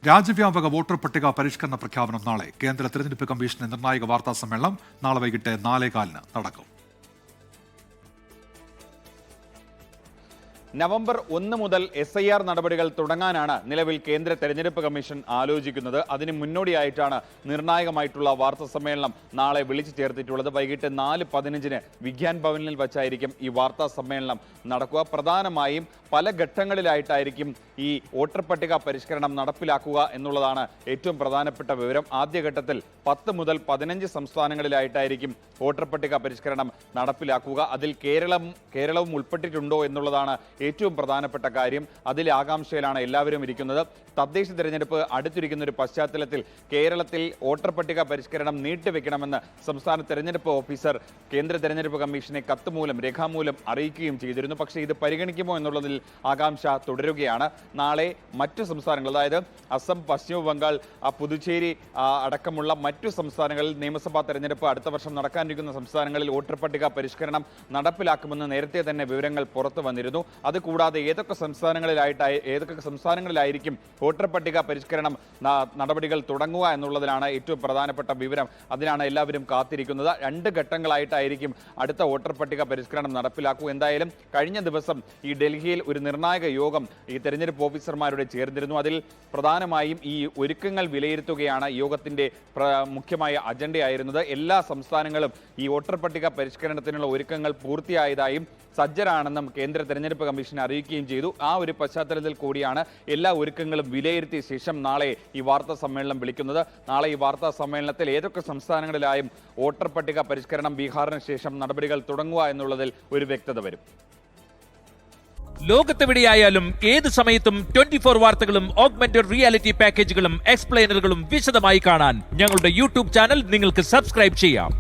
രാജ്യവ്യാപക voter പട്ടിക പരിഷ്കരണ പ്രഖ്യാപനം നാളെ. കേന്ദ്ര തെരഞ്ഞെടുപ്പ് കമ്മീഷന്റെ നിർണായക വാർത്താ സമ്മേളനം നാളെ വൈകിട്ട് 4:15 നടക്കും. നവംബർ 1 മുതൽ SIR നടപടികൾ തുടങ്ങാനാണ് നിലവിൽ കേന്ദ്ര തെരഞ്ഞെടുപ്പ് കമ്മീഷൻ ആലോചിക്കുന്നത്. അതിന് മുന്നോടിയായിട്ടാണ് നിർണായകമായിട്ടുള്ള വാർത്താ സമ്മേളനം നാളെ വിളിച്ചു ചേർത്തിട്ടുള്ളത്. വൈകിട്ട് 4:15 വിഗ്യാൻ ഭവനിൽ വച്ചായിരിക്കും ഈ വാർത്താ സമ്മേളനം നടക്കുക. പ്രധാനമായും പല ഘട്ടങ്ങളിലായിട്ടായിരിക്കും ഈ വോട്ടർ പട്ടിക പരിഷ്കരണം നടപ്പിലാക്കുക എന്നുള്ളതാണ് ഏറ്റവും പ്രധാനപ്പെട്ട വിവരം. ആദ്യഘട്ടത്തിൽ 10 മുതൽ 15 സംസ്ഥാനങ്ങളിലായിട്ടായിരിക്കും വോട്ടർ പട്ടിക പരിഷ്കരണം നടപ്പിലാക്കുക. അതിൽ കേരളവും ഉൾപ്പെട്ടിട്ടുണ്ടോ എന്നുള്ളതാണ് ഏറ്റവും പ്രധാനപ്പെട്ട കാര്യം. അതിലെ ആകാംക്ഷയിലാണ് എല്ലാവരും ഇരിക്കുന്നത്. തദ്ദേശ തെരഞ്ഞെടുപ്പ് അടുത്തിരിക്കുന്ന ഒരു പശ്ചാത്തലത്തിൽ കേരളത്തിൽ വോട്ടർ പട്ടിക പരിഷ്കരണം നീട്ടിവെക്കണമെന്ന് സംസ്ഥാന തെരഞ്ഞെടുപ്പ് ഓഫീസർ കേന്ദ്ര തെരഞ്ഞെടുപ്പ് കമ്മീഷനെ രേഖാമൂലം അറിയിക്കുകയും ചെയ്തിരുന്നു. പക്ഷേ ഇത് പരിഗണിക്കുമോ എന്നുള്ളതിൽ ആകാംക്ഷ തുടരുകയാണ്. നാളെ മറ്റു സംസ്ഥാനങ്ങൾ, അതായത് അസം, പശ്ചിമ ബംഗാൾ, പുതുച്ചേരി അടക്കമുള്ള മറ്റു സംസ്ഥാനങ്ങളിൽ നിയമസഭാ തെരഞ്ഞെടുപ്പ് അടുത്ത വർഷം നടക്കാനിരിക്കുന്ന സംസ്ഥാനങ്ങളിൽ വോട്ടർ പട്ടിക പരിഷ്കരണം നടപ്പിലാക്കുമെന്ന് നേരത്തെ തന്നെ വിവരങ്ങൾ പുറത്തു വന്നിരുന്നു. അതുകൂടാതെ ഏതൊക്കെ സംസ്ഥാനങ്ങളിലായിരിക്കും വോട്ടർ പട്ടിക പരിഷ്കരണം നടപടികൾ തുടങ്ങുക എന്നുള്ളതിലാണ് ഏറ്റവും പ്രധാനപ്പെട്ട വിവരം. അതിനാണ് എല്ലാവരും കാത്തിരിക്കുന്നത്. 2 ഘട്ടങ്ങളായിട്ടായിരിക്കും അടുത്ത വോട്ടർ പട്ടിക പരിഷ്കരണം നടപ്പിലാക്കുക. എന്തായാലും കഴിഞ്ഞ ദിവസം ഈ ഡൽഹിയിൽ ഒരു നിർണായക യോഗം ഈ തെരഞ്ഞെടുപ്പ് ഓഫീസർമാരുടെ ചേർന്നിരുന്നു. അതിൽ പ്രധാനമായും ഈ ഒരുക്കങ്ങൾ വിലയിരുത്തുകയാണ് യോഗത്തിന്റെ മുഖ്യമായ അജണ്ടയായിരുന്നത്. എല്ലാ സംസ്ഥാനങ്ങളും ഈ വോട്ടർ പട്ടിക പരിഷ്കരണത്തിനുള്ള ഒരുക്കങ്ങൾ പൂർത്തിയായതായും സജ്ജരാണെന്നും കേന്ദ്ര തെരഞ്ഞെടുപ്പ് കമ്മീഷൻ അറിയിക്കുകയും ചെയ്തു. ആ ഒരു പശ്ചാത്തലത്തിൽ കൂടിയാണ് എല്ലാ ഒരുക്കങ്ങളും വിലയിരുത്തിയ ശേഷം നാളെ ഈ വാർത്താ സമ്മേളനം വിളിക്കുന്നത്. നാളെ ഈ വാർത്താ സമ്മേളനത്തിൽ ഏതൊക്കെ സംസ്ഥാനങ്ങളിലായും വോട്ടർ പട്ടിക പരിഷ്കരണം ബീഹാറിന് ശേഷം നടപടികൾ തുടങ്ങുക എന്നുള്ളതിൽ ഒരു വ്യക്തത വരും. ലോകത്തെവിടെയായാലും ഏത് സമയത്തും 24 വാർത്തകളും ഓഗ്മെന്റഡ് റിയാലിറ്റി പാക്കേജുകളും എക്സ്പ്ലെയിനറുകളും വിശദമായി കാണാൻ ഞങ്ങളുടെ YouTube ചാനൽ നിങ്ങൾക്ക് സബ്സ്ക്രൈബ് ചെയ്യാം.